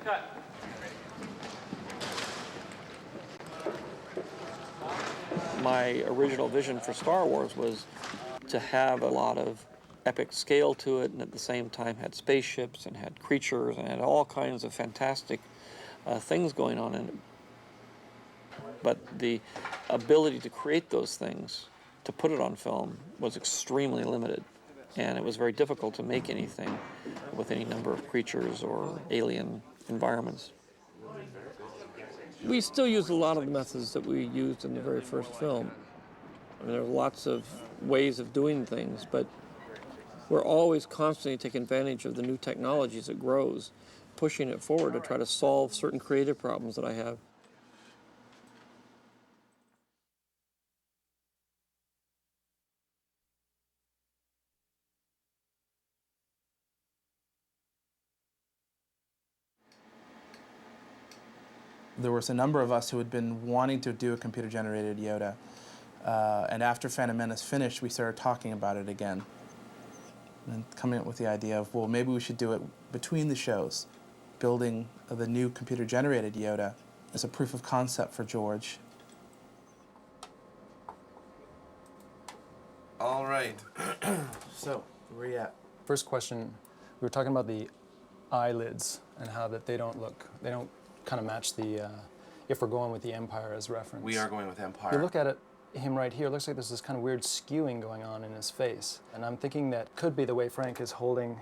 Cut. My original vision for Star Wars was to have a lot of epic scale to it, and at the same time had spaceships and had creatures and had all kinds of fantastic things going on in it. But the ability to create those things, to put it on film, was extremely limited. And it was very difficult to make anything with any number of creatures or alien environments. We still use a lot of the methods that we used in the very first film. I mean, there are lots of ways of doing things, but we're always constantly taking advantage of the new technology as it grows, pushing it forward to try to solve certain creative problems that I have. There was a number of us who had been wanting to do a computer-generated Yoda, and after Phantom Menace finished, we started talking about it again, and coming up with the idea of, well, maybe we should do it between the shows, building the new computer-generated Yoda as a proof of concept for George. All right. So, where are you at? First question, we were talking about the eyelids and how that they don't kind of match the, if we're going with the Empire as reference. We are going with Empire. You look at him right here, it looks like there's this kind of weird skewing going on in his face. And I'm thinking that could be the way Frank is holding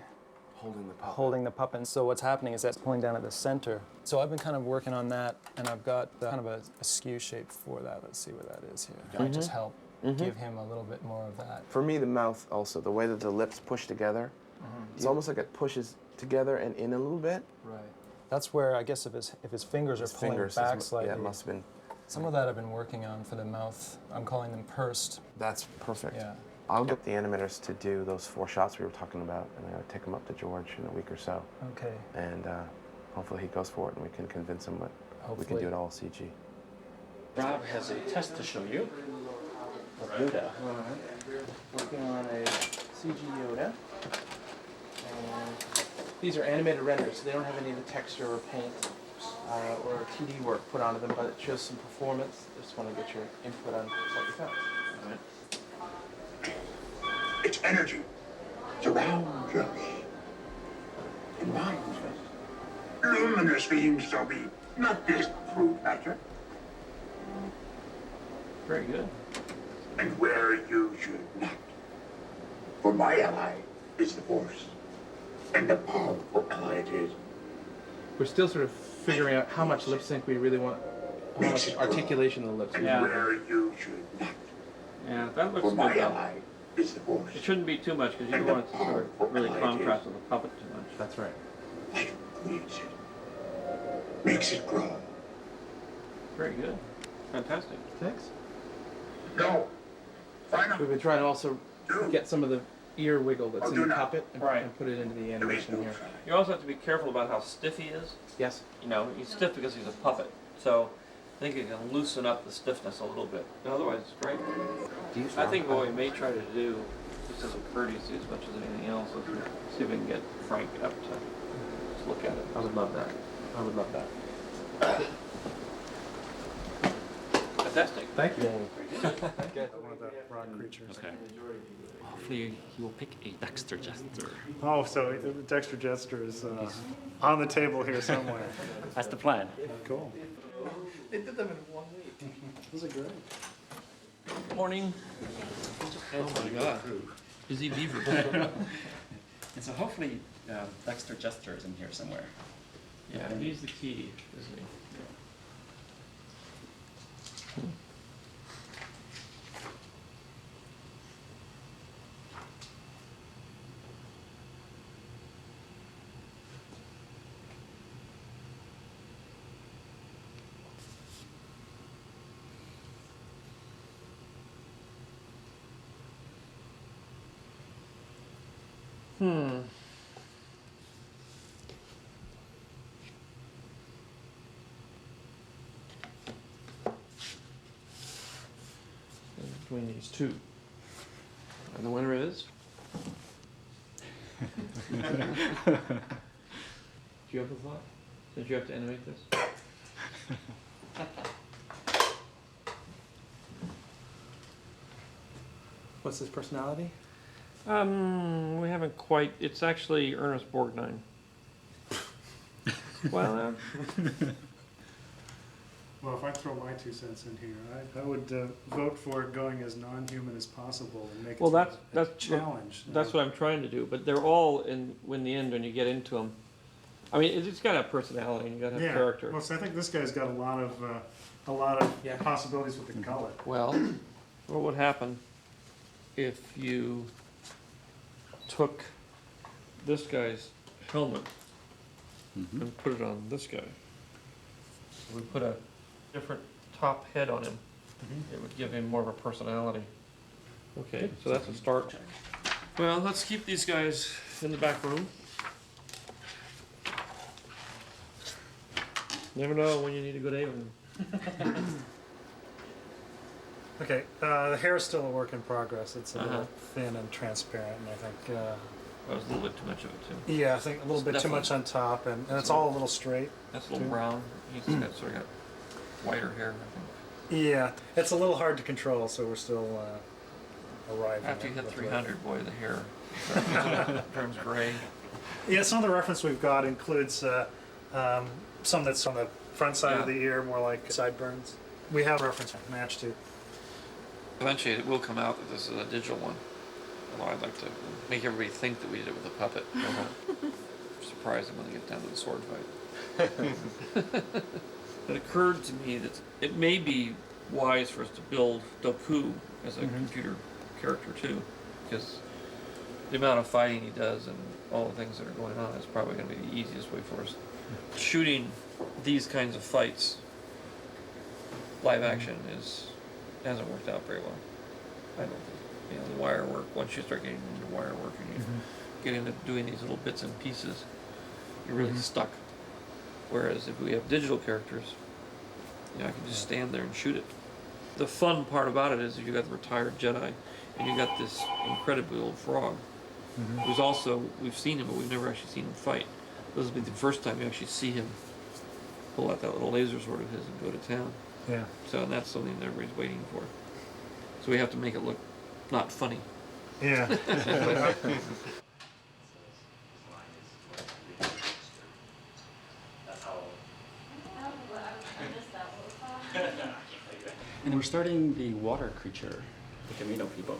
the puppet. So what's happening is that's pulling down at the center. So I've been kind of working on that, and I've got kind of a skew shape for that. Let's see what that is here. Might just help give him a little bit more of that. For me, the mouth also, the way that the lips push together, it's almost like it pushes together and in a little bit. Right. That's where I guess if his fingers are pulling back slightly. Yeah, it must have been. Some of that I've been working on for the mouth. I'm calling them pursed. That's perfect. Yeah. I'll get the animators to do those 4 shots we were talking about, and I'll take them up to George in a week or so. Okay. And hopefully he goes for it, and we can convince him that we can do it all CG. Rob has a test to show you of Yoda. Working on a CG Yoda. And these are animated renders, so they don't have any of the texture or paint or 2D work put onto them, but it shows some performance. Just want to get your input on what you found. All right. Its energy surrounds us. It binds us. Luminous beings shall be, not this crude matter. Very good. And where you should not. For my ally is the Force. And the powerful ally it is. We're still sort of figuring out how much lip sync we really want, how much articulation of the lips. And where you should not. Yeah, that looks For my good. ally is the Force. It shouldn't be too much because you don't want it to sort of really contrast with the puppet too much. That's right. Light creates it. Makes it grow. Very good. Fantastic. Thanks. No. Final. We've been trying to also get some of the ear wiggle that's in the puppet and, Right. and put it into the animation here. You also have to be careful about how stiff he is. Yes. You know, he's stiff because he's a puppet. So I think you can loosen up the stiffness a little bit. But otherwise, it's great. I think what we may try to do, just as a courtesy as much as anything else, is see if we can get Frank up to just look at it. I would love that. I would love that. Fantastic. Thank you. One of the rock creatures. Okay. Hopefully he will pick a Dexter Jester. Oh, so Dexter Jester is on the table here somewhere. That's the plan. Cool. They did them in 1 week. Those are great. Morning. Oh my god. Busy beaver. And so hopefully Dexter Jester is in here somewhere. Yeah, he's the key, isn't he? Between these two. And the winner is? Do you have a thought? Did you have to animate this? What's his personality? We haven't quite. It's actually Ernest Borgnine. Well, Well, if I throw my 2 cents in here, I would vote for going as non-human as possible and make well, it that's a challenge. That's what I'm trying to do. But they're all in the end when you get into them. I mean, it's got to have personality and you got to have character. Well, so I think this guy's got a lot of Yeah. possibilities with the color. Well, what would happen if you took this guy's helmet and put it on this guy? So we put a different top head on him. It would give him more of a personality. Okay, so that's a start. Well, let's keep these guys in the back room. Never know when you need a good alien. Okay, the hair is still a work in progress. It's a little thin and transparent, and I think, That was a little bit too much of it too. yeah, I think a little bit too much on top, and it's all a little straight. That's a little brown. He's got sort of got whiter hair, I think. Yeah, it's a little hard to control, so we're still arriving. After you at hit what 300, boy, the hair turns gray. Yeah, some of the reference we've got includes some that's on the front side of the ear, more like sideburns. We have a reference match to. Eventually, it will come out that this is a digital one. Although I'd like to make everybody think that we did it with a puppet. Surprise them when they get down to the sword fight. It occurred to me that it may be wise for us to build Doku as a computer character too, because the amount of fighting he does and all the things that are going on is probably going to be the easiest way for us. Shooting these kinds of fights live action hasn't worked out very well. I don't think. You know, the wire work, once you start getting into wire work and you get into doing these little bits and pieces, you're really stuck. Whereas if we have digital characters, you know, I can just stand there and shoot it. The fun part about it is you got the retired Jedi and you got this incredibly old frog who's also, we've seen him, but we've never actually seen him fight. This will be the first time you actually see him pull out that little laser sword of his and go to town. Yeah. So and that's something that everybody's waiting for. So we have to make it look not funny. Yeah. And we're starting the water creature, the Camino people.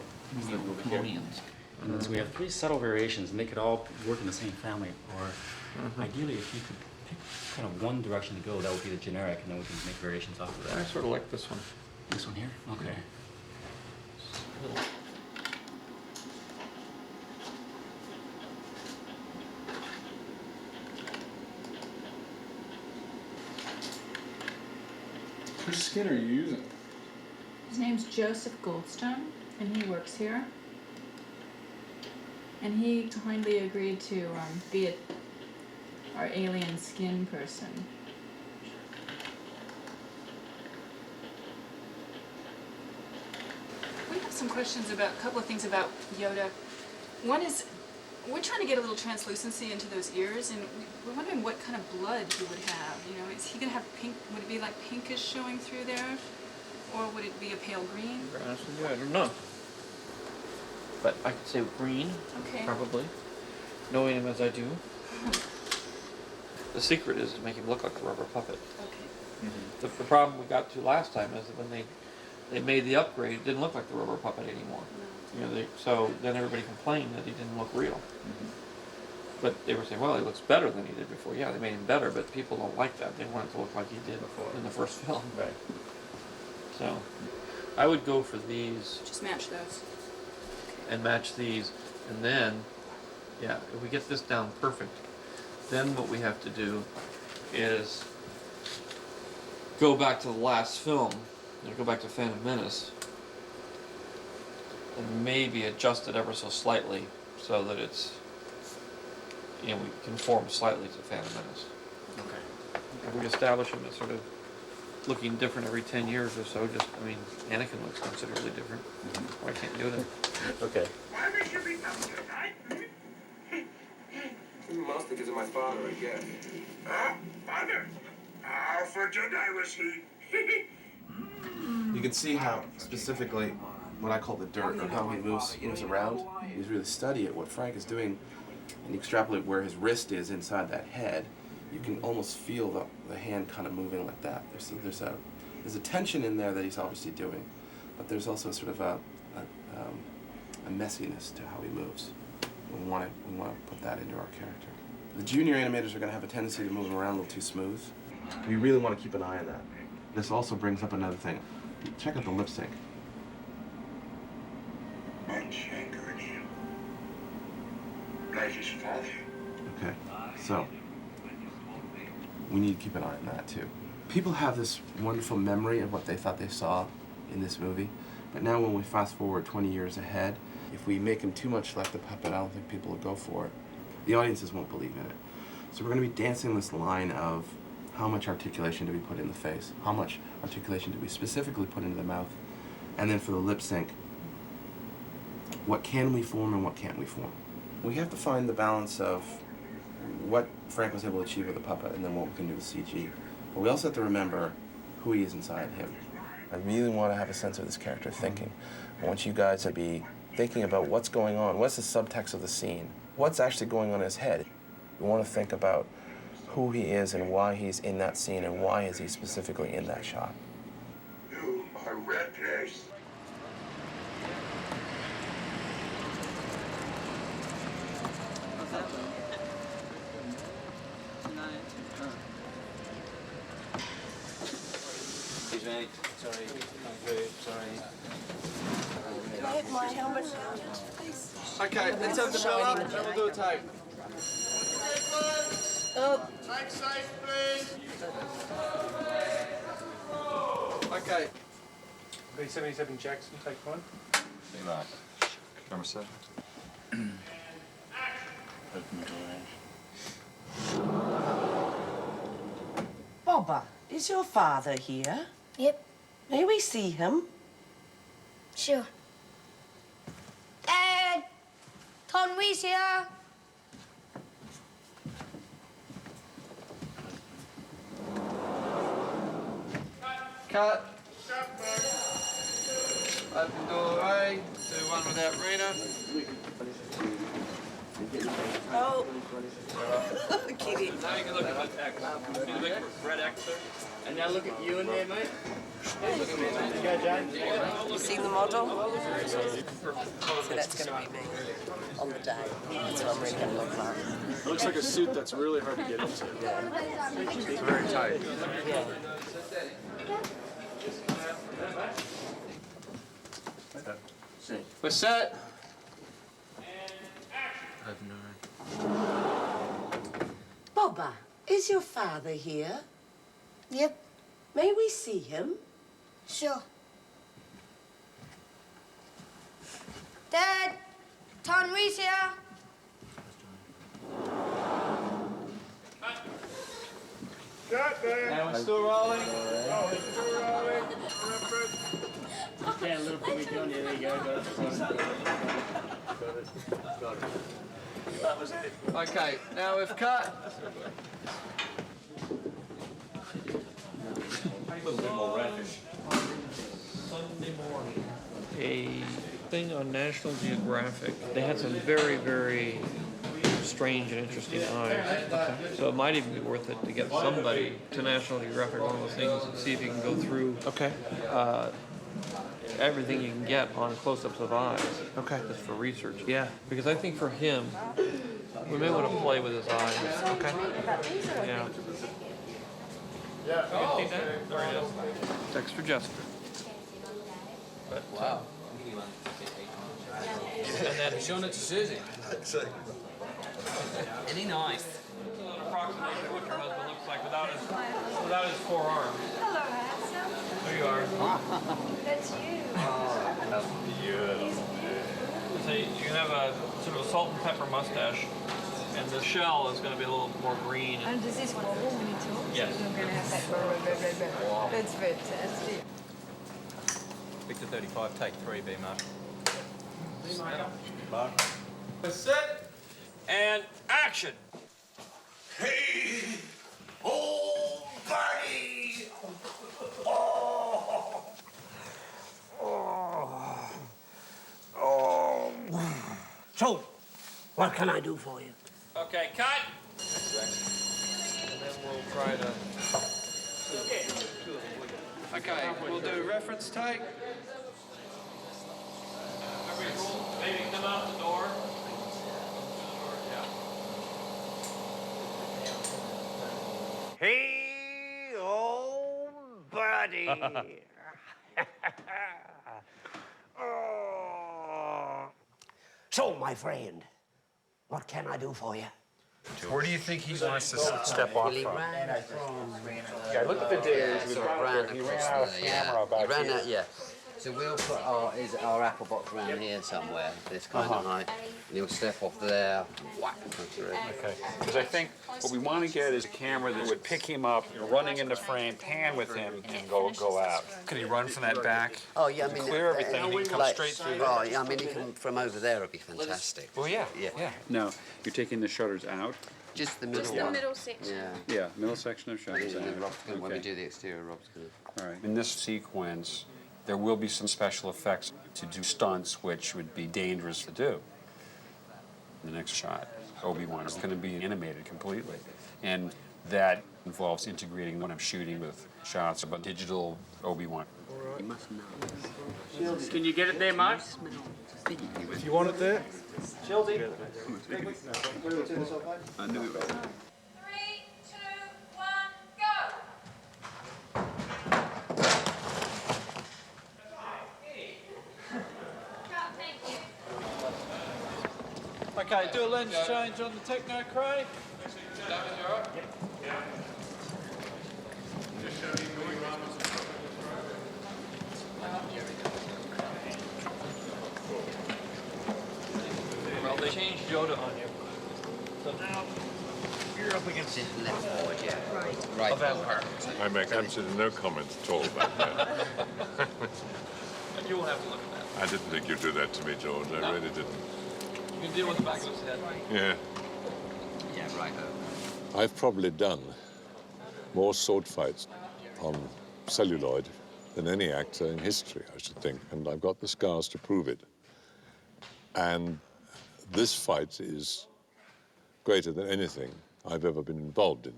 Colonians. And then so we have 3 subtle variations, and they could all work in the same family. Or ideally, if you could pick kind of one direction to go, that would be the generic, and then we can make variations off of I that. sort of like this one. This one here? Okay. Whose skin are you using? His name's Joseph Goldstone, and he works here. And he kindly agreed to be our alien skin person. We have some questions about a couple of things about Yoda. One is, we're trying to get a little translucency into those ears, and we're wondering what kind of blood he would have. You know, is he going to have pink? Would it be like pinkish showing through there, or would it be a pale green? To be honest with you, I don't know. But I could say green, Okay. probably, knowing him as I do. The secret is to make him look like a rubber puppet. Okay. The problem we got to last time is that when they made the upgrade, it didn't look like the rubber puppet anymore. You know, so then everybody complained that he didn't look real. But they were saying, well, he looks better than he did before. Yeah, they made him better, but people don't like that. They want it to look like he did before in the first film. Right. So I would go for these Just match those. and match these, and then, yeah, if we get this down perfect, then what we have to do is go back to the last film, and go back to Phantom Menace, and maybe adjust it ever so slightly so that it's, you know, we conform slightly to Phantom Menace. Okay. If we establish him as sort of looking different every 10 years or so, just, I mean, Anakin looks considerably different. Why can't Yoda? Okay. Why did you become Jedi? Master gives it my father, I guess. Oh, Father, how for Jedi was he? You can see how specifically what I call the dirt, or how he moves around. He's really study it, what Frank is doing, and you extrapolate where his wrist is inside that head. You can almost feel the hand kind of moving like that. There's a tension in there that he's obviously doing, but there's also sort of a messiness to how he moves. We want to put that into our character. The junior animators are going to have a tendency to move him around a little too smooth. We really want to keep an eye on that. This also brings up another thing. Check out the lip sync. Much anger in him. Like his father. Okay, so we need to keep an eye on that too. People have this wonderful memory of what they thought they saw in this movie, but now when we fast forward 20 years ahead, if we make him too much like the puppet, I don't think people will go for it. The audiences won't believe in it. So we're going to be dancing this line of how much articulation do we put in the face? How much articulation do we specifically put into the mouth? And then for the lip sync, what can we form and what can't we form? We have to find the balance of what Frank was able to achieve with the puppet and then what we can do with CG. But we also have to remember who he is inside him. I really want to have a sense of this character thinking. I want you guys to be thinking about what's going on, what's the subtext of the scene, what's actually going on in his head. We want to think about who he is and why he's in that scene and why is he specifically in that shot. You are reckless. Sorry, I'm very sorry. Can I have my helmet now, please? Okay, let's have the bell up and we'll do a take. Oh. Take safe, please. Okay. B77 Jackson, take one. Be right. Camera set. Open Bobba, is your father here? Yep. May we see him? Sure. Dad! Tonwee's here! Cut. Open doorway. Do one without Rena. Oh. Kitty. Now you can look at X. You can look at red X there. And now look at you in there, mate. Hey, look at me, mate. You go, Jane. You see the model? So that's going to be me on the day. That's what I'm really going to look like. It looks like a suit that's really hard to get into. It's very tight. Yeah. We're set. Bobba, is your father here? Yep. May we see him? Sure. Dad! Tonwee's here! Now we're still rolling. Yeah, a little bit on you. There you go. Got it. That was it. Okay, now we've cut. Sunday morning. A thing on National Geographic. They had some very, very strange and interesting eyes. Okay. So it might even be worth it to get somebody to National Geographic, one of those things, and see if you can go through everything you can get on close-ups of eyes. Okay. Just for research. Yeah. Because I think for him, we may want to play with his eyes. Okay. Yeah. Yeah. Oh, okay. There it is. Dexter Jester. But, wow. And then Showing it to Susie. Isn't he nice? Approximately what your husband looks like without his forearm. Hello, handsome. There you are. That's you. That's beautiful. So you can have a sort of a salt and pepper mustache, and the shell is going to be a little more green. And does this wobble when you talk? Yes. So I'm going to have that. That's fantastic. Victor 35, take 3, B Mark. Set and action. Hey, So, what can I do for you? Okay, cut. And then we'll try to... Okay, we'll do reference take. Maybe come out the door. Hey, old buddy. Oh. So, my friend, what can I do for you? Where do you think he wants to step off from? Yeah, look at the days. He ran out of camera about here. Yeah. So we'll put our apple box around here somewhere, this kind of height. And he'll step off there, whack through. Okay, because I think what we want to get is a camera that would pick him up, running into frame, pan with him, and go out. Could he run from that back? Oh, yeah, I mean... Clear everything, and he can come straight through there. Oh, yeah, I mean, he can, from over there, it'd be fantastic. Well, yeah. Now, you're taking the shutters out? Just the middle Just the middle section. Yeah. Yeah, middle section of shutters out. When we do the exterior, Rob's going to... All right. In this sequence, there will be some special effects to do stunts, which would be dangerous to do. The next shot, Obi-Wan, is going to be animated completely. And that involves integrating what I'm shooting with shots of a digital Obi-Wan. You must know. Can you get it there, Mark? If you want it there. Childy. I knew it. 3, 2, 1, go! Okay, do a lens change on the Techno Crane. Well, they changed Yoda on you. So now you're up against it. Left forward, yeah. Right. A vampire. I make absolutely no comments at all about that. And you won't have to look at that. I didn't think you'd do that to me, George. I really didn't. You can deal with the back of his head. Yeah. Yeah, right. I've probably done more sword fights on celluloid than any actor in history, I should think. And I've got the scars to prove it. And this fight is greater than anything I've ever been involved in.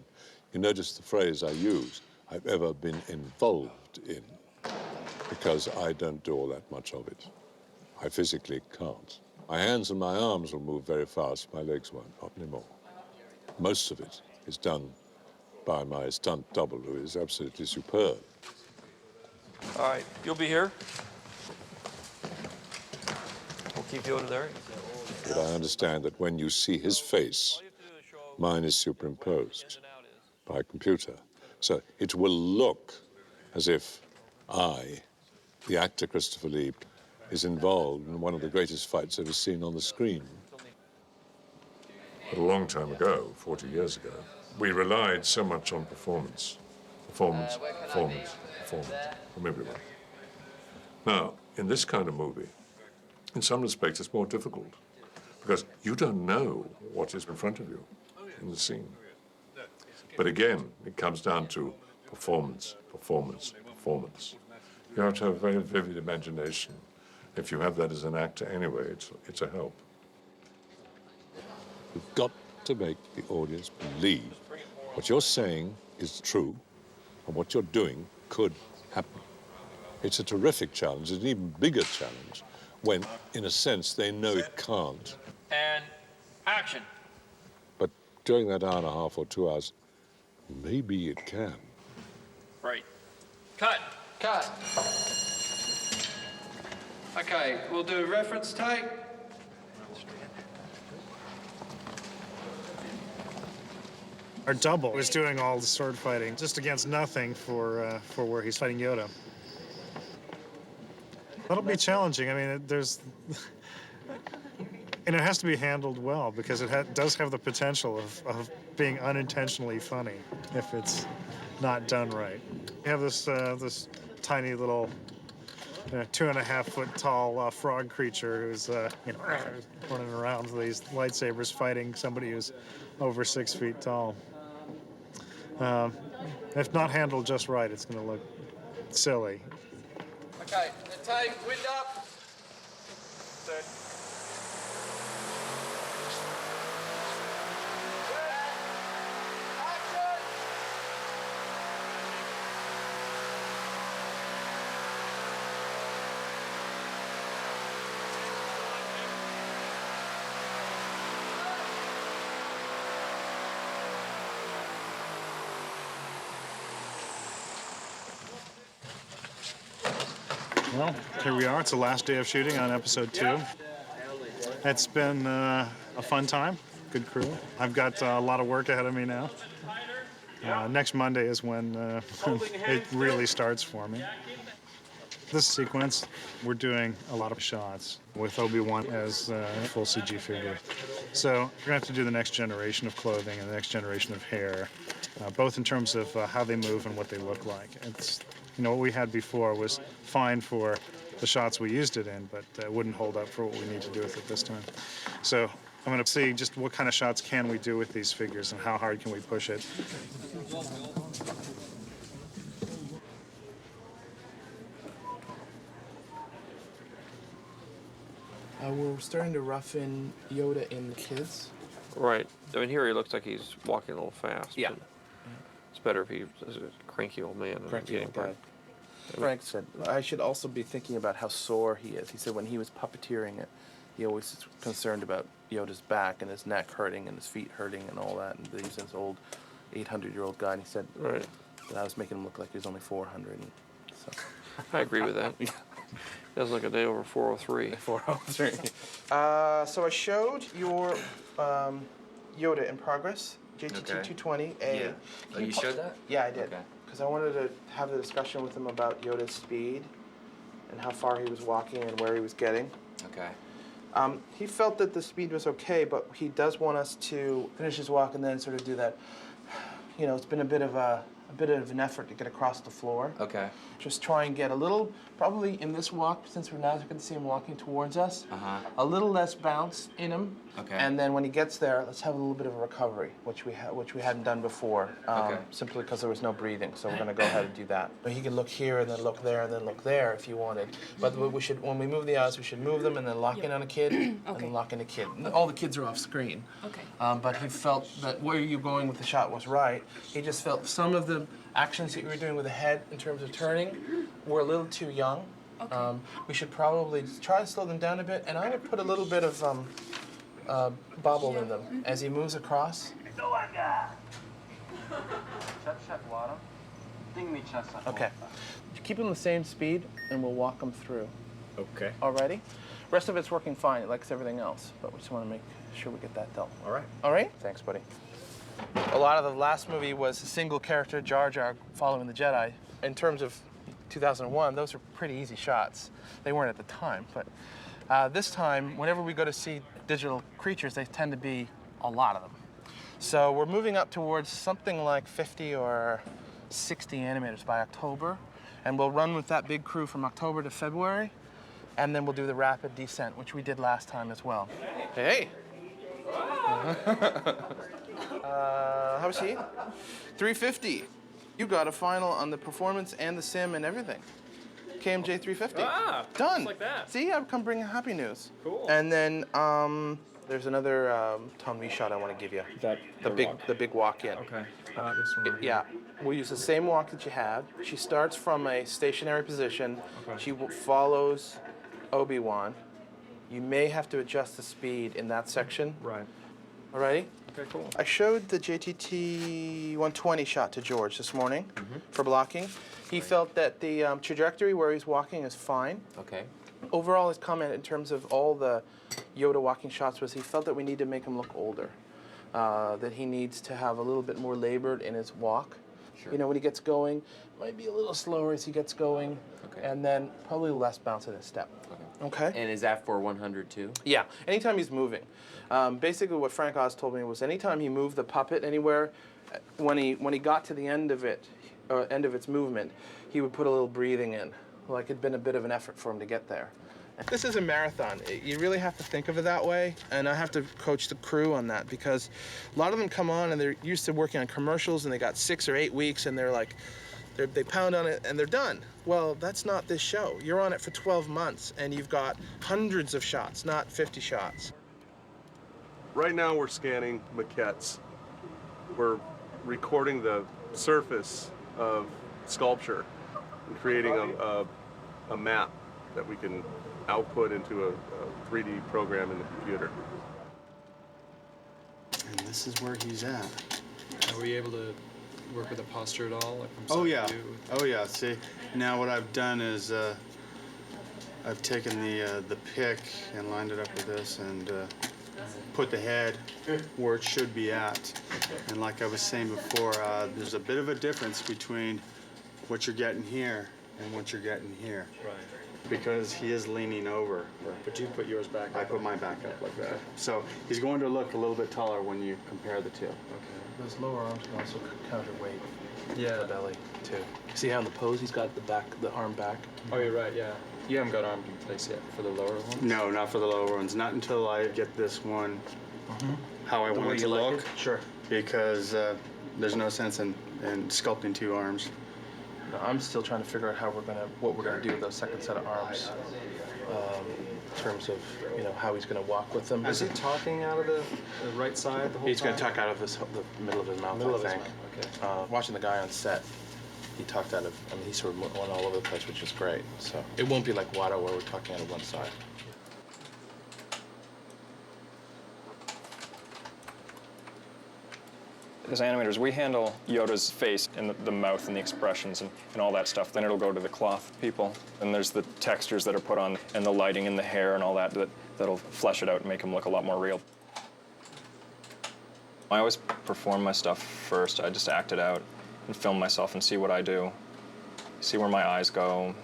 You notice the phrase I use, I've ever been involved in, because I don't do all that much of it. I physically can't. My hands and my arms will move very fast, my legs won't, not anymore. Most of it is done by my stunt double, who is absolutely superb. All right, you'll be here. We'll keep you over there. But I understand that when you see his face, mine is superimposed by a computer. So it will look as if I, the actor Christopher Lee, is involved in one of the greatest fights ever seen on the screen. A long time ago, 40 years ago, we relied so much on performance. Performance from everyone. Now, in this kind of movie, in some respects, it's more difficult because you don't know what is in front of you in the scene. But again, it comes down to performance, performance, performance. You have to have a very vivid imagination. If you have that as an actor anyway, it's a help. You've got to make the audience believe what you're saying is true and what you're doing could happen. It's a terrific challenge. It's an even bigger challenge when, in a sense, they know it can't. And action. But during that hour and a half or 2 hours, maybe it can. Right. Cut. Cut. Okay, we'll do reference take. Our double is doing all the sword fighting, just against nothing for where he's fighting Yoda. That'll be challenging. I mean, and it has to be handled well because it does have the potential of being unintentionally funny if it's not done right. You have this this tiny little 2.5 foot tall frog creature who's running around with these lightsabers fighting somebody who's over 6 feet tall. If not handled just right, it's going to look silly. Okay, the take, wind up. Well, here we are. It's the last day of shooting on episode 2. It's been a fun time. Good crew. I've got a lot of work ahead of me now. Next Monday is when it really starts for me. This sequence, we're doing a lot of shots with Obi-Wan as a full CG figure. So we're gonna have to do the next generation of clothing and the next generation of hair, both in terms of how they move and what they look like. It's, you know, what we had before was fine for the shots we used it in, but it wouldn't hold up for what we need to do with it this time. So I'm gonna see just what kind of shots can we do with these figures and how hard can we push it. We're starting to rough in Yoda in the kids. Right. I mean, here he looks like he's walking a little fast. Yeah. but It's better if he's a cranky old man. Cranky than old getting guy. Frank said, I should also be thinking about how sore he is. He said when he was puppeteering it, he always was concerned about Yoda's back and his neck hurting and his feet hurting and all that. And he's this old 800-year-old guy, and he said that I was making him look like he was only 400. And so. I agree with that. Doesn't look a day over 403. 403. So I showed your Yoda in progress, JTT 220A. Yeah. Oh, you showed that? Yeah, I did. Okay. Because I wanted to have the discussion with him about Yoda's speed and how far he was walking and where he was getting. Okay. He felt that the speed was okay, but he does want us to finish his walk and then sort of do that. You know, it's been a bit of an effort to get across the floor. Okay. Just try and get a little, probably in this walk, since we're now going to see him walking towards us, a little less bounce in him. Okay. And then when he gets there, let's have a little bit of a recovery, which we hadn't done before, simply because there was no breathing. So we're going to go ahead and do that. But he could look here and then look there and then look there if you wanted. But we should, when we move the eyes, we should move them and then lock in on a kid and then lock in a kid. All the kids are off screen. Okay. But he felt that where you were going with the shot was right. He just felt some of the actions that you were doing with the head in terms of turning were a little too young. Okay. We should probably try to slow them down a bit, and I would put a little bit of bobble in them as he moves across. Okay. Keep them the same speed, and we'll walk them through. Okay. Alrighty? Rest of it's working fine, like everything else, but we just want to make sure we get that done. All right. All right? Thanks, buddy. A lot of the last movie was a single character, Jar Jar, following the Jedi. In terms of 2001, those are pretty easy shots. They weren't at the time, but this time, whenever we go to see digital creatures, they tend to be a lot of them. So we're moving up towards something like 50 or 60 animators by October, and we'll run with that big crew from October to February, and then we'll do the rapid descent, which we did last time as well. Hey! How was he? 350. You got a final on the performance and the sim and everything. KMJ 350. Ah, done. just like that. See, I've come bringing happy news. Cool. And then there's another Tom V shot I want to give you. The big walk in. Okay. This one. Yeah, we'll use the same walk that you had. She starts from a stationary position. Okay. She follows Obi-Wan. You may have to adjust the speed in that section. Right. Alrighty? Okay, cool. I showed the JTT 120 shot to George this morning for blocking. He felt that the trajectory where he's walking is fine. Okay. Overall, his comment in terms of all the Yoda walking shots was he felt that we need to make him look older. That he needs to have a little bit more labored in his walk. Sure. You know, when he gets going, might be a little slower as he gets going, and then probably less bounce in his step. Okay. And is that for 100 too? Yeah, anytime he's moving. Basically what Frank Oz told me was anytime he moved the puppet anywhere, when he got to the end of it, end of its movement, he would put a little breathing in, like it'd been a bit of an effort for him to get there. This is a marathon. You really have to think of it that way, and I have to coach the crew on that because a lot of them come on and they're used to working on commercials and they got 6 or 8 weeks and they're like, they pound on it and they're done. Well, that's not this show. You're on it for 12 months and you've got hundreds of shots, not 50 shots. Right now we're scanning maquettes. We're recording the surface of sculpture and creating a map that we can output into a 3D program in the computer. And this is where he's at. Are we able to work with the posture at all? Like from Oh side yeah. view? Oh yeah. See, now what I've done is I've taken the pick and lined it up with this and put the head where it should be at. And like I was saying before, there's a bit of a difference between what you're getting here and what you're getting here. Right. Because he is leaning over. But you put yours back up. I put mine back up like that. So he's going to look a little bit taller when you compare the two. Okay. Those lower arms can also counterweight Yeah. the belly too. See how in the pose he's got the arm back? Oh, you're right, yeah. You haven't got arm in place yet for the lower one? No, not for the lower ones. Not until I get this one how I want it to look. Sure. Because there's no sense in sculpting two arms. No, I'm still trying to figure out what we're gonna do with those second set of arms, in terms of how he's gonna walk with them. Is he talking out of the right side the whole He's time? gonna talk out of the middle of his mouth. Middle I of his think. mouth, okay. Watching the guy on set, he talked out of. I mean, he sort of went all over the place, which is great. So it won't be like Watto where we're talking out of one side. As animators, we handle Yoda's face and the mouth and the expressions and all that stuff. Then it'll go to the cloth people. And there's the textures that are put on and the lighting and the hair and all that'll flesh it out and make him look a lot more real. I always perform my stuff first. I just act it out and film myself and see what I do, see where my eyes go.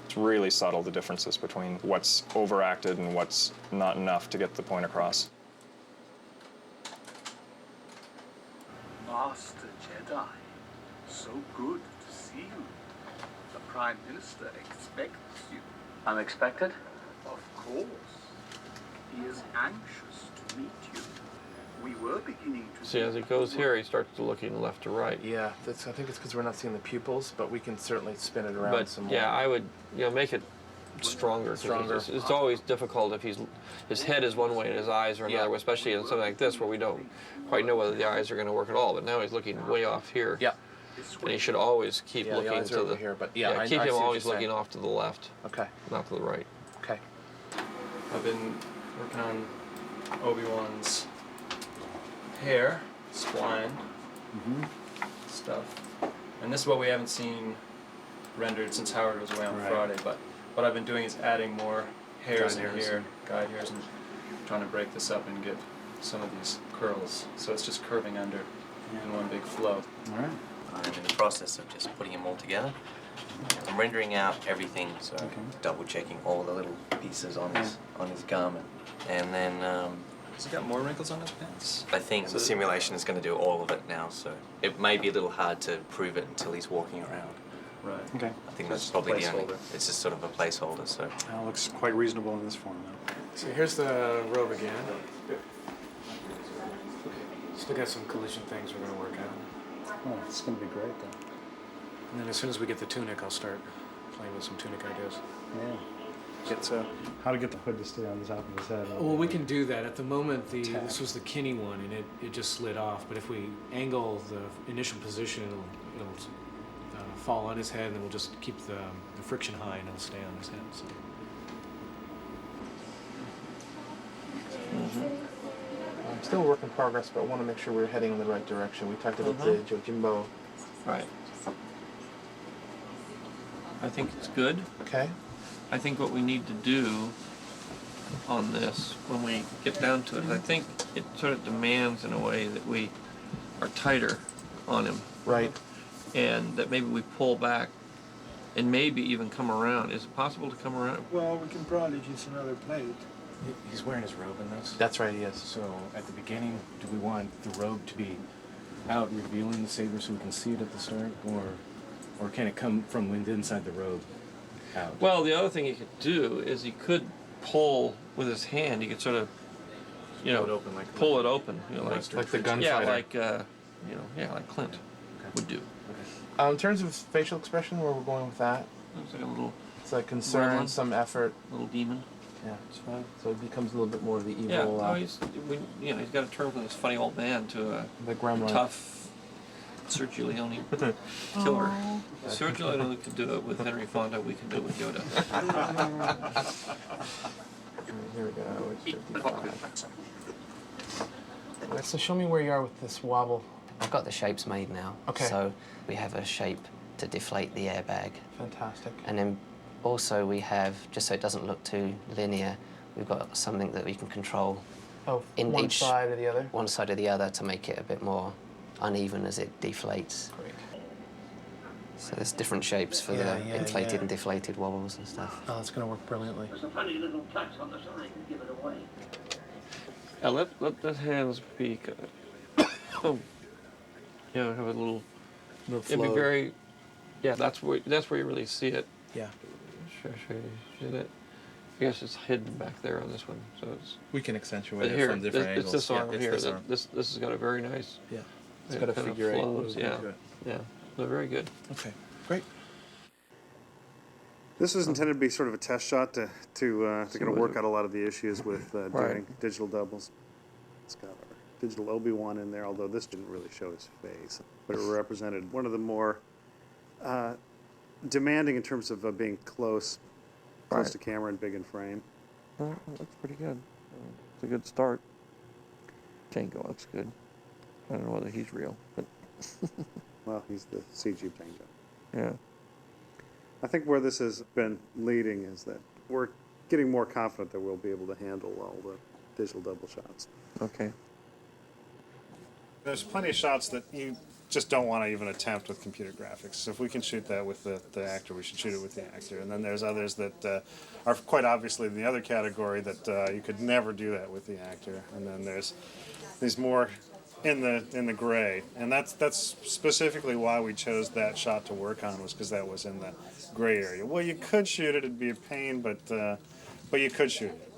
It's really subtle, the differences between what's overacted and what's not enough to get the point across. Master Jedi, so good to see you. The Prime Minister expects you. Unexpected? Of course. He is anxious to meet you. We were beginning to See, as he goes here, he starts to looking left to right. Yeah, I think it's because we're not seeing the pupils, but we can certainly spin it around But some more. yeah, I would make it stronger. 'Cause Stronger. It's always difficult if his head is one way and his eyes are another way, especially in something like this where we don't quite know whether the eyes are going to work at all. But now he's looking way off here. Yeah. And he should always keep Yeah, the looking eyes are to over the here, but yeah, I keep see him what always you're looking saying. off to the left. Okay. Not to the right. Okay. I've been working on Obi-Wan's hair, spline, stuff. And this is what we haven't seen rendered since Howard was away on Right. Friday, but what I've been doing is adding more hairs Guide in hairs. here, guide hairs, and trying to break this up and get some of these curls. So it's just curving under in one big flow. All right. I'm in the process of just putting them all together. I'm rendering out everything, so double checking all the little pieces on his garment, and then Has he got more wrinkles on his pants? I think the simulation is going to do all of it now. So it may be a little hard to prove it until he's walking around. Right. Okay. I think That's that's probably the only. placeholder. It's just sort of a placeholder. So. That looks quite reasonable in this form now. So here's the robe again. Still got some collision things we're gonna work out. Oh, it's going to be great then. And then as soon as we get the tunic, I'll start playing with some tunic ideas. Yeah. How to get the hood to stay on the top of his head. Well, we can do that. At the moment, this was the Kinney one, and it just slid off. But if we angle the initial position, it'll fall on his head, and then we'll just keep the friction high, and it'll stay on his head. So. Still a work in progress, but I want to make sure we're heading in the right direction. We talked about the Jojimbo. Right. I think it's good. Okay. I think what we need to do on this, when we get down to it, is I think it sort of demands in a way that we are tighter on him. Right. And that maybe we pull back and maybe even come around. Is it possible to come around? Well, we can probably use another plate. He's wearing his robe in this. That's right, he is. So at the beginning, do we want the robe to be out revealing the saber so we can see it at the start, or can it come from inside the robe out? Well, the other thing he could do is he could pull with his hand. He could sort of, Pull it open like pull it open. Like the gunfighter. Yeah, like like Clint would do. In terms of facial expression, where we're going with that? Looks like a little. It's like concern, gremlin. some effort. Little demon. Yeah, it's fine. So it becomes a little bit more of the evil. Yeah, no, he's got to turn from this funny old man to a the gremlin. tough Sergio Leone killer. Sergio Leone could do it with Henry Fonda. We can do it with Yoda. Here we go. It's 55. Right, so show me where you are with this wobble. I've got the shapes made now. Okay. So we have a shape to deflate the airbag. Fantastic. And then Also, we have, just so it doesn't look too linear, we've got something that we can control in one each side or the other? one side or the other to make it a bit more uneven as it deflates. Great. So there's different shapes for the inflated and deflated wobbles and stuff. Oh, it's going to work brilliantly. There's a funny little touch on the side to give it away. Now let the hands be, have a little. It'd be flow. very, that's where you really see it. Yeah. Show you see that. I guess it's hidden back there on this one, so it's. We can accentuate here, it from different angles. It's this arm it's here. This arm. This has got a very nice. Yeah. It's got a kind of figure eight. flows, yeah. They're very good. Okay, great. This was intended to be sort of a test shot to kind of work out a lot of the issues with doing digital doubles. It's got our digital Obi-Wan in there, although this didn't really show his face, but it represented one of the more demanding in terms of being close to camera and big in frame. That looks pretty good. It's a good start. Django looks good. I don't know whether he's real, but. Well, he's the CG Django. Yeah. I think where this has been leading is that we're getting more confident that we'll be able to handle all the digital double shots. Okay. There's plenty of shots that you just don't want to even attempt with computer graphics. So if we can shoot that with the actor, we should shoot it with the actor. And then there's others that are quite obviously in the other category that you could never do that with the actor. And then there's these more in the gray, and that's specifically why we chose that shot to work on, was because that was in the gray area. Well, you could shoot it; it'd be a pain, but you could shoot it.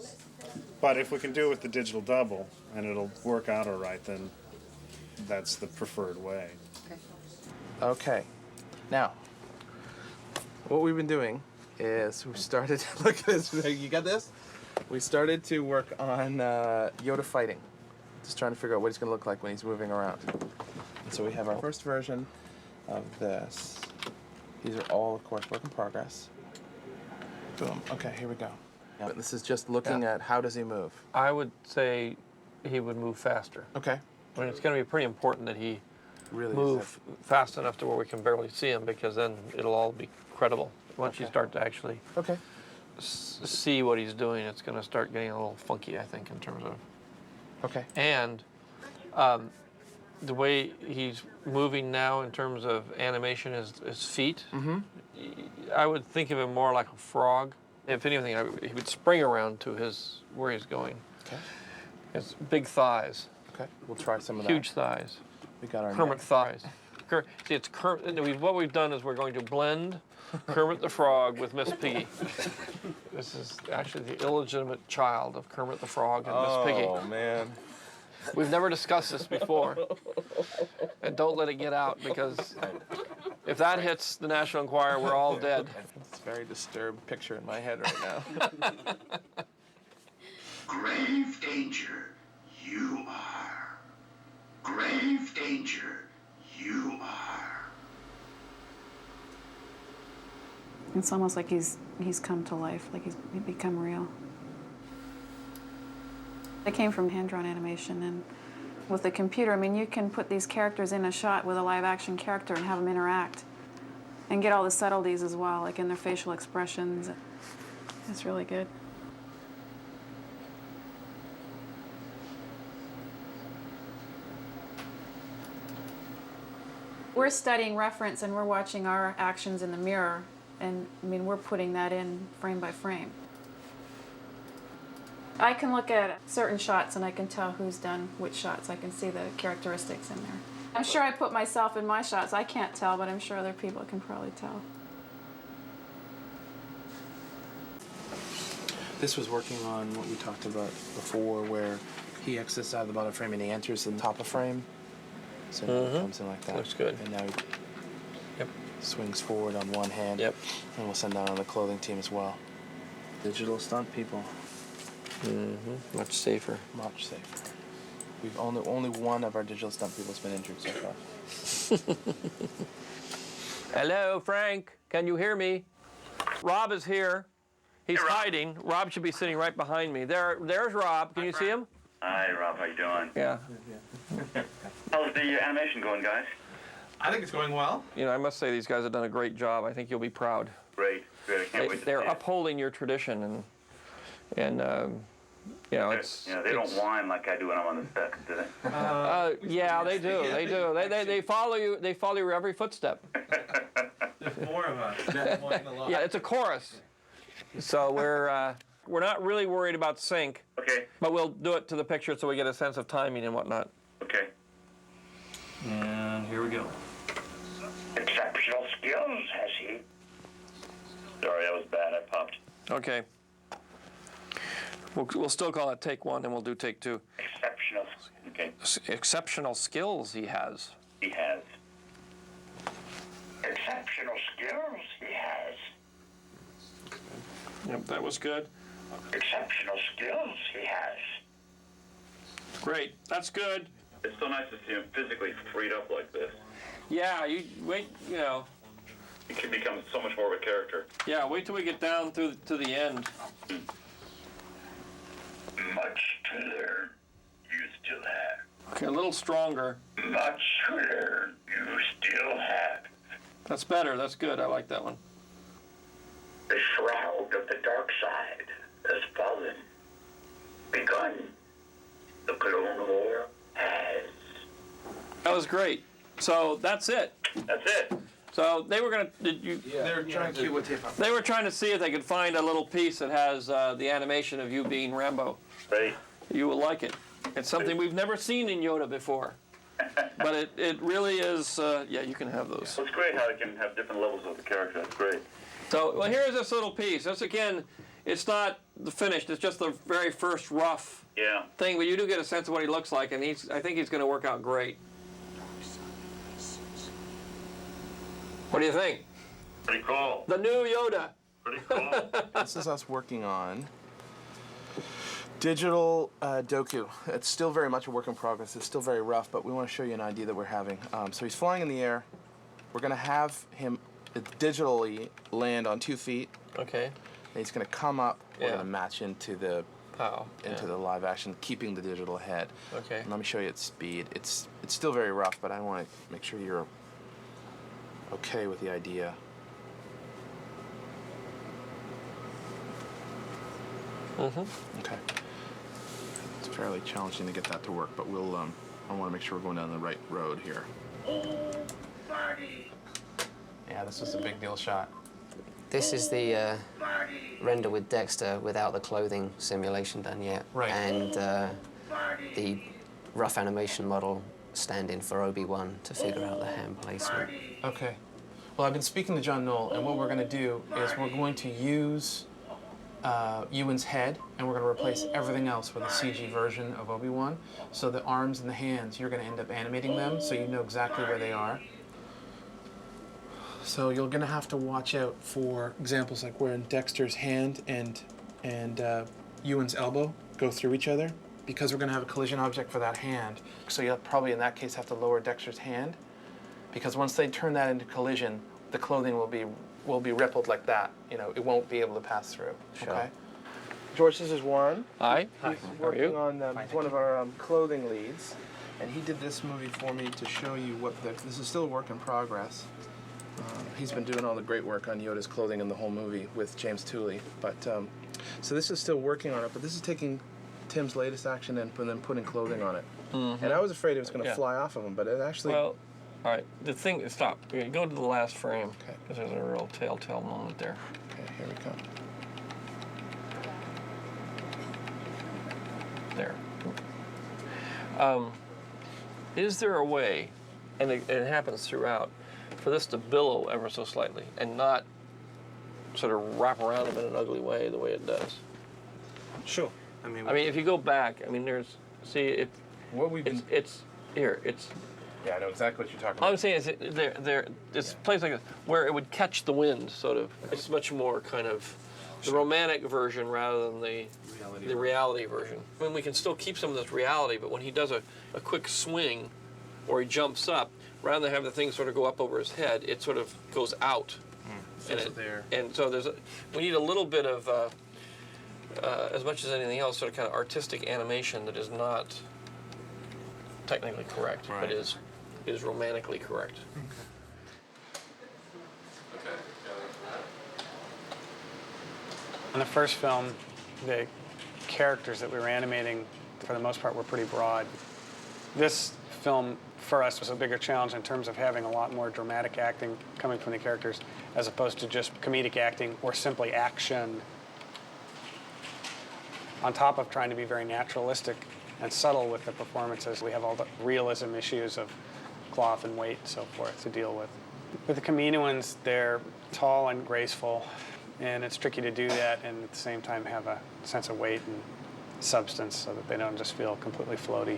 But if we can do it with the digital double and it'll work out all right, then that's the preferred way. Okay. Now, what we've been doing is we started. Look at this. You got this? We started to work on Yoda fighting. Just trying to figure out what he's going to look like when he's moving around. And so we have our first version of this. These are all, of course, work in progress. Boom. Okay, here we go. But this is just looking at how does he move. I would say he would move faster. Okay. I mean, it's going to be pretty important that he really move fast enough to where we can barely see him, because then it'll all be credible. Once you start to actually see what he's doing, it's going to start getting a little funky, I think, in terms of. Okay. And the way he's moving now in terms of animation, his feet, I would think of him more like a frog. If anything, he would spring around to where he's going. Okay. It's big thighs. Okay. We'll try some of that. Huge thighs. We got our Kermit thighs. See, it's Kermit. What we've done is we're going to blend Kermit the Frog with Miss Piggy. This is actually the illegitimate child of Kermit the Frog and Miss Piggy. Oh, man. We've never discussed this before. And don't let it get out, because if that hits the National Enquirer, we're all dead. It's a very disturbed picture in my head right now. Grave danger, you are. Grave danger, you are. It's almost like he's come to life, like he's become real. I came from hand-drawn animation, and with the computer, I mean, you can put these characters in a shot with a live-action character and have them interact and get all the subtleties as well, like in their facial expressions. It's really good. We're studying reference, and we're watching our actions in the mirror, and I mean, we're putting that in frame by frame. I can look at certain shots and I can tell who's done which shots. I can see the characteristics in there. I'm sure I put myself in my shots. I can't tell, but I'm sure other people can probably tell. This was working on what we talked about before, where he exits out of the bottom frame and he enters the top of frame. So it comes in like that. Looks good. And now he swings forward on one hand. Yep. And we'll send down on the clothing team as well. Digital stunt people. Much safer. Much safer. We've only one of our digital stunt people has been injured so far. Hello, Frank. Can you hear me? Rob is here. He's hiding. Rob should be sitting right behind me. There's Rob. Can you see him? Hi, Rob. How you doing? Yeah. How's the animation going, guys? I think it's going well. You know, I must say these guys have done a great job. I think you'll be proud. Great. Great, I can't wait to they're see it. upholding your tradition, and you know, it's. You know, they don't whine like I do when I'm on the set, do they? Yeah, they do. They do. They follow you. They follow your every footstep. There's more of us. That whine a lot. Yeah, it's a chorus. So we're not really worried about sync. Okay. But we'll do it to the picture so we get a sense of timing and whatnot. Okay. And here we go. Exceptional skills, has he? Sorry, that was bad. I popped. Okay. We'll still call it take one, and we'll do take two. Exceptional. Okay. Exceptional skills he has. He has. Exceptional skills he has. Yep, that was good. Exceptional skills he has. Great. That's good. It's so nice to see him physically freed up like this. Yeah, you wait. You know. He can become so much more of a character. Yeah, wait till we get down to the end. Much to learn, you still have. Okay, a little stronger. Much to learn, you still have. That's better. That's good. I like that one. The shroud of the dark side has fallen. Begun. The Clone War has. That was great. So that's it. That's it. So they were gonna. They're trying to cue what tape up. They were trying to see if they could find a little piece that has the animation of you being Rambo. Right. You will like it. It's something we've never seen in Yoda before. But it really is. Yeah, you can have those. Well, it's great how they can have different levels of the character. That's great. So well, here's this little piece. This again, it's not the finished. It's just the very first rough thing. But you do get a sense of what he looks like, and I think he's going to work out great. What do you think? Pretty cool. The new Yoda. Pretty cool. This is us working on digital Doku. It's still very much a work in progress. It's still very rough, but we want to show you an idea that we're having. So he's flying in the air. We're going to have him digitally land on 2 feet. Okay. And he's going to come up. We're going to match into the the live action, keeping the digital head. Okay. And let me show you its speed. It's still very rough, but I want to make sure you're okay with the idea. Mm-hmm. Okay. It's fairly challenging to get that to work, but we'll. I want to make sure we're going down the right road here. Yeah, this was a big deal shot. This is the render with Dexter without the clothing simulation done yet. Right. And the rough animation model stand-in for Obi-Wan to figure out the hand placement. Okay. Well, I've been speaking to John Knoll, and what we're going to do is we're going to use Ewan's head, and we're going to replace everything else with a CG version of Obi-Wan. So the arms and the hands, you're going to end up animating them so you know exactly where they are. So you're going to have to watch out for examples like where Dexter's hand and Ewan's elbow go through each other, because we're going to have a collision object for that hand. So you'll probably in that case have to lower Dexter's hand, because once they turn that into collision, the clothing will be rippled like that. You know, it won't be able to pass through. Sure. Okay. George, this is Warren. Hi. He's working on. He's one of our clothing leads, and he did this movie for me to show you what this is still a work in progress. He's been doing all the great work on Yoda's clothing in the whole movie with James Tooley. But so this is still working on it, but this is taking Tim's latest action and then putting clothing on it. Mm-hmm. And I was afraid it was going to fly off of him, but it actually. Well, all right. The thing. Stop. Okay, go to the last frame. Okay. Because there's a real telltale moment there. Okay. Here we come. There. Is there a way, and it happens throughout, for this to billow ever so slightly and not sort of wrap around him in an ugly way the way it does? Sure. I mean, if you go back, I mean, there's, see, it's here. Yeah, I know exactly what you're talking All about. I'm saying is, it's a place like this where it would catch the wind, sort of. It's much more kind of the romantic version rather than the reality version. I mean, we can still keep some of this reality, but when he does a quick swing or he jumps up, rather than have the thing sort of go up over his head, it sort of goes out. And so we need a little bit of, as much as anything else, sort of kind of artistic animation that is not technically correct, but is romantically correct. In the first film, the characters that we were animating, for the most part, were pretty broad. This film, for us, was a bigger challenge in terms of having a lot more dramatic acting coming from the characters, as opposed to just comedic acting or simply action. On top of trying to be very naturalistic and subtle with the performances, we have all the realism issues of cloth and weight and so forth to deal with. With the Kaminoans, they're tall and graceful, and it's tricky to do that and at the same time have a sense of weight and substance so that they don't just feel completely floaty.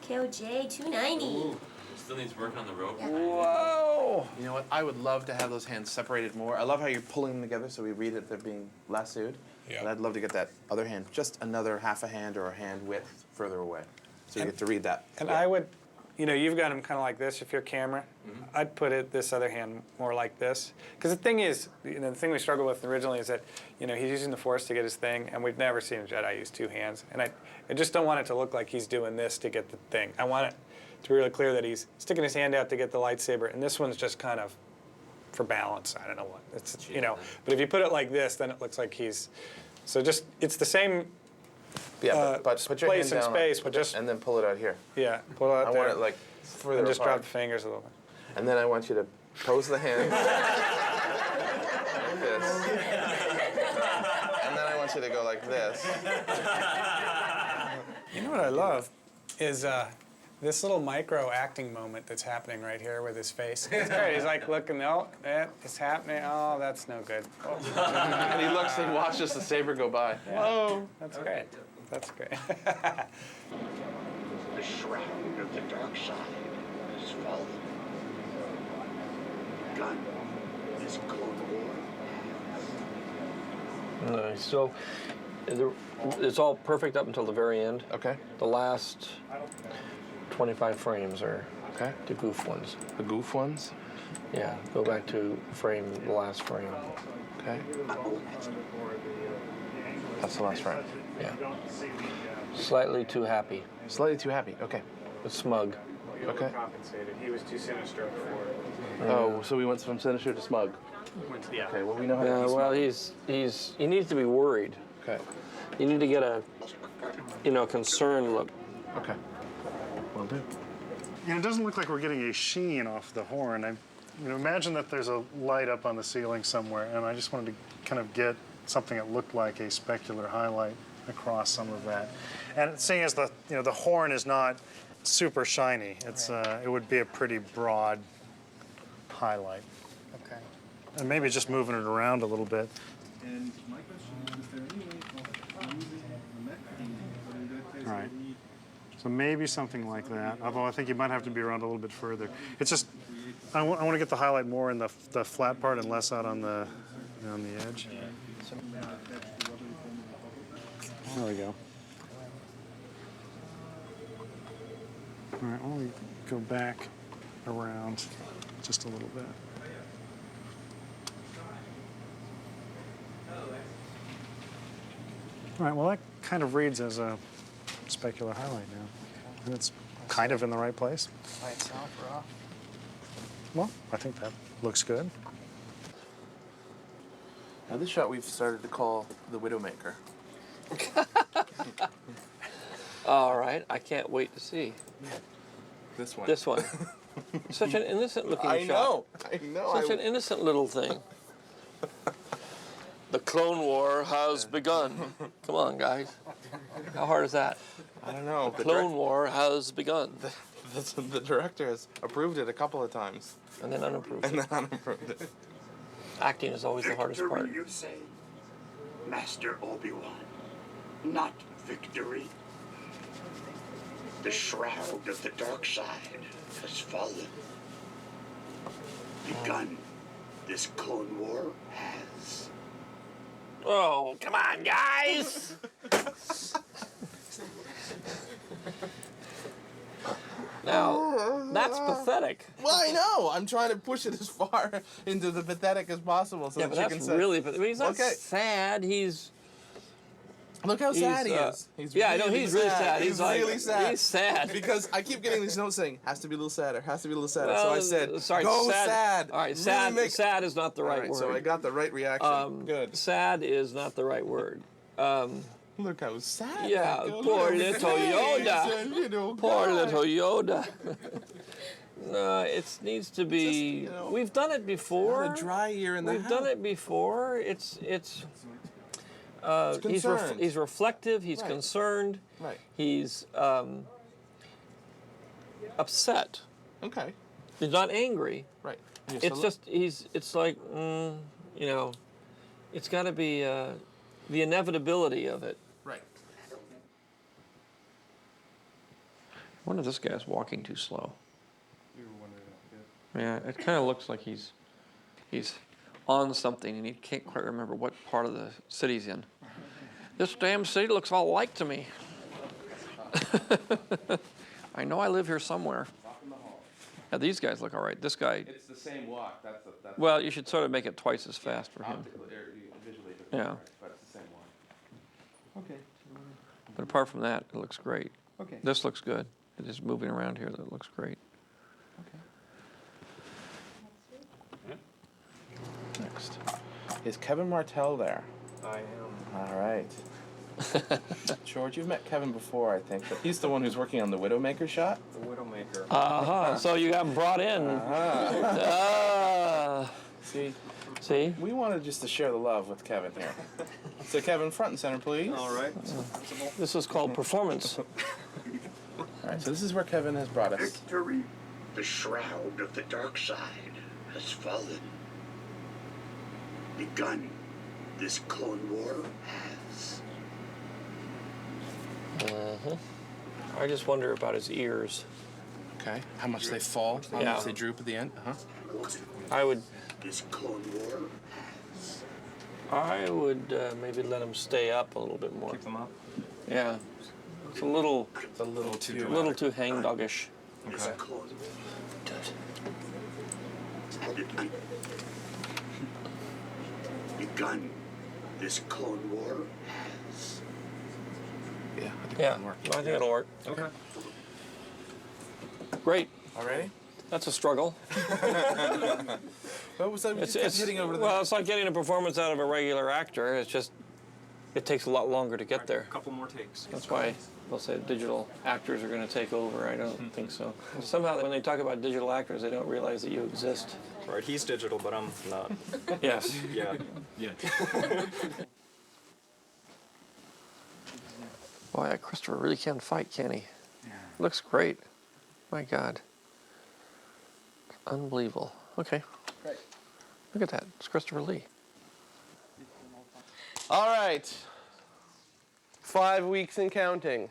KOJ 290. Still needs work on the rope. Whoa! You know what? I would love to have those hands separated more. I love how you're pulling them together so we read that they're being lassoed. Yeah. But I'd love to get that other hand just another half a hand or a hand width further away. So you get to read that. And I would, you know, you've got them kind of like this if you're camera. I'd put this other hand more like this. Because the thing is, you know, the thing we struggled with originally is that, you know, he's using the Force to get his thing, and we've never seen a Jedi use two hands. And I just don't want it to look like he's doing this to get the thing. I want it to be really clear that he's sticking his hand out to get the lightsaber, and this one's just kind of for balance. I don't know what. It's, you know, but if you put it like this, then it looks like he's, so just, it's the same but put your place hand and down space, but just, and then pull it out here. yeah, pull it out I there. want it like further and just apart. drop the fingers a little bit. And then I want you to pose the hands like this. And then I want you to go like this. You know what I love is this little micro acting moment that's happening right here with his face. It's great. He's like looking, oh, it's happening. Oh, that's no good. And he looks and watches the saber go by. Yeah. Whoa. That's great. That's great. The shroud of the dark side has fallen. Gun is Clone War. Nice. So it's all perfect up until the very end. Okay. The last 25 frames are okay. The goof ones. The goof ones? Yeah. Go back to the last frame. Okay. That's the last frame. Yeah. Slightly too happy. Slightly too happy. Okay. But smug. Okay. Compensated. He was too sinister before. Oh, so we went from sinister to smug. Yeah. Okay. Well, we know how to Yeah. be Well, smug. he needs to be worried. Okay. You need to get a, concerned look. Okay. Will do. You know, it doesn't look like we're getting a sheen off the horn. Imagine that there's a light up on the ceiling somewhere, and I just wanted to kind of get something that looked like a specular highlight across some of that. And seeing as the horn is not super shiny, it's it would be a pretty broad highlight. Okay. And maybe just moving it around a little bit. And my question is there any way of moving the mech in that place? Right. So maybe something like that, although I think you might have to be around a little bit further. It's just, I want to get the highlight more in the flat part and less out on the edge. There we go. All right, why don't we go back around just a little bit. All right, well, that kind of reads as a specular highlight now. And it's kind of in the right place. Lights off or off? Well, I think that looks good. Now this shot we've started to call the Widowmaker. All right, I can't wait to see. This one. This one. Such an innocent-looking I shot. I know. Such an innocent little thing. The Clone War has begun. Come on, guys. How hard is that? I don't know. The Clone War has begun. The director has approved it a couple of times. And then unapproved And then unapproved it. Acting is always the hardest part. Victory, you say, Master Obi-Wan, not victory. The shroud of the dark side has fallen. Begun. This Clone War has. Oh, come on, guys! Now, that's pathetic. Well, I know. I'm trying to push it as far into the pathetic as possible so Yeah, that but you that's can say. really pathetic. He's not Okay. sad. He's Look how sad he is. He's yeah, I know, he's really sad. He's like, really sad. He's sad. Because I keep getting these notes saying, has to be a little sadder, has to be a little sadder. Well, so I said, sorry, go sad. All right, Really sad, sad is not the right All word. So I got the right reaction. Good. Sad is not the right word. Look how sad. Yeah, that girl poor is. little Yoda. And, you know, Poor God. little Yoda. No, it needs to be. Just, you know, we've done it before. A dry year in the We've house. done it before. He's concerned. he's reflective. He's Right. concerned. Right. He's upset. Okay. He's not angry. Right. It's just it's like you know, it's got to be the inevitability of it. Right. I wonder if this guy's walking too slow. Yeah, it kind of looks like he's on something and he can't quite remember what part of the city he's in. This damn city looks all alike to me. I know I live here somewhere. Yeah, these guys look all right. This guy. It's the same walk. That's Well, you should sort of make it twice as fast for him. Visually different, Yeah. but it's the same walk. Okay. But apart from that, it looks great. Okay. This looks good. It is moving around here. That looks great. Next. Is Kevin Martell there? I am. All right. George, you've met Kevin before, I think, but he's the one who's working on the Widowmaker shot. The Widowmaker. So you got brought in. See? We wanted just to share the love with Kevin here. So Kevin, front and center, please. All right. This is called performance. All right, so this is where Kevin has brought us. Victory, the shroud of the dark side, has fallen. Begun. This Clone War has. I just wonder about his ears. Okay, how much they fall, how Yeah. much they droop at the end. I would This Clone War has. I would maybe let him stay up a little bit more. Keep them up. Yeah. It's a little too hangdoggish. This Clone begun. This Clone War has. Yeah, Yeah, I think it'll work. Okay. Great. All ready? That's a struggle. What was that? It's hitting over the. well, it's like getting a performance out of a regular actor. It's just, it takes a lot longer to get there. A couple more takes. That's why they'll say digital actors are going to take over. I don't think so. Somehow, when they talk about digital actors, they don't realize that you exist. Right, he's digital, but I'm not. Yes. Yeah. Yeah. Boy, that Christopher really can fight, can he? Yeah. Looks great. My God. Unbelievable. Okay. Great. Look at that. It's Christopher Lee. All right. 5 weeks and counting.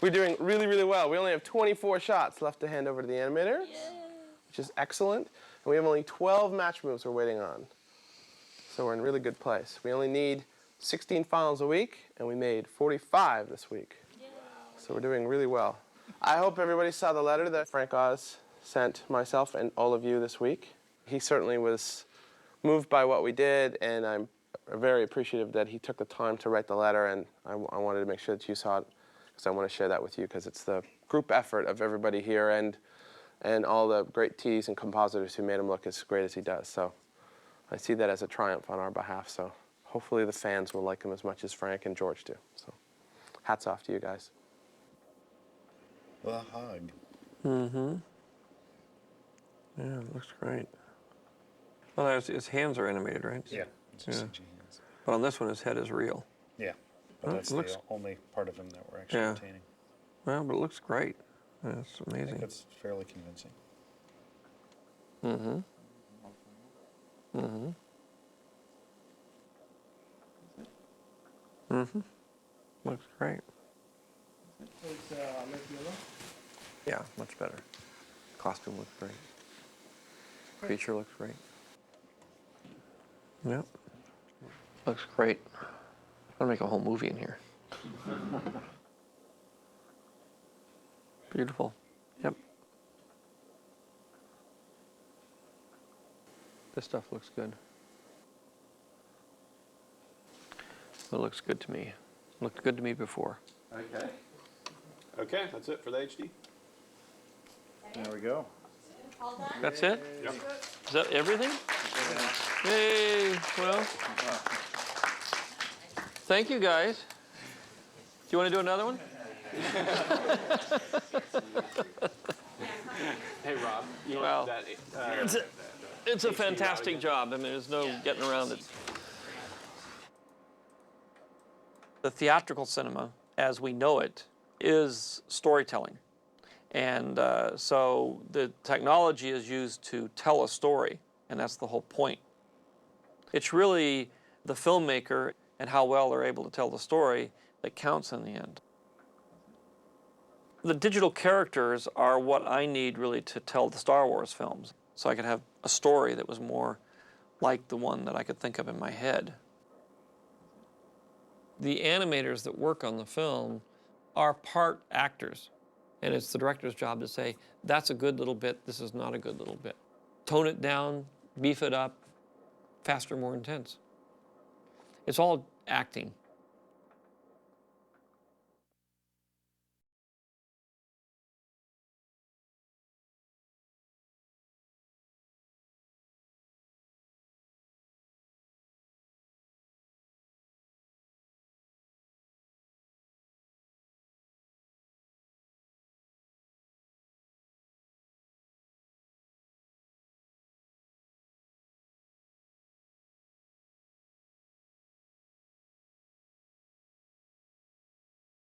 We're doing really, really well. We only have 24 shots left to hand over to the animator, which is excellent. And we have only 12 match moves we're waiting on. So we're in really good place. We only need 16 finals a week, and we made 45 this week. So we're doing really well. I hope everybody saw the letter that Frank Oz sent myself and all of you this week. He certainly was moved by what we did, and I'm very appreciative that he took the time to write the letter, and I wanted to make sure that you saw it, because I want to share that with you, because it's the group effort of everybody here and all the great Ts and compositors who made him look as great as he does. So I see that as a triumph on our behalf, so hopefully the fans will like him as much as Frank and George do. So hats off to you guys. The hug. Mm-hmm. Yeah, it looks great. Well, his hands are animated, right? Yeah. It's just CG hands. But on this one, his head is real. Yeah. But Oh, that's it looks- the only part of him that we're actually Yeah. retaining. Well, but it looks great. That's I amazing. think it's fairly convincing. Mm-hmm. Mm-hmm. Mm-hmm. Looks great. Yeah, much better. Costume looks great. Creature looks great. Yep. Looks great. I'm gonna make a whole movie in here. Beautiful. Yep. This stuff looks good. It looks good to me. Looked good to me before. Okay. Okay, that's it for the HD. There we go. That's it? Yep. Is that everything? Yay! Well, thank you guys. Do you want to do another one? Hey, Rob. You know Well, that, it's a fantastic job. I mean, there's no getting around it. The theatrical cinema, as we know it, is storytelling. And so the technology is used to tell a story, and that's the whole point. It's really the filmmaker and how well they're able to tell the story that counts in the end. The digital characters are what I need really to tell the Star Wars films, so I could have a story that was more like the one that I could think of in my head. The animators that work on the film are part actors, and it's the director's job to say, that's a good little bit, this is not a good little bit. Tone it down, beef it up, faster, more intense. It's all acting.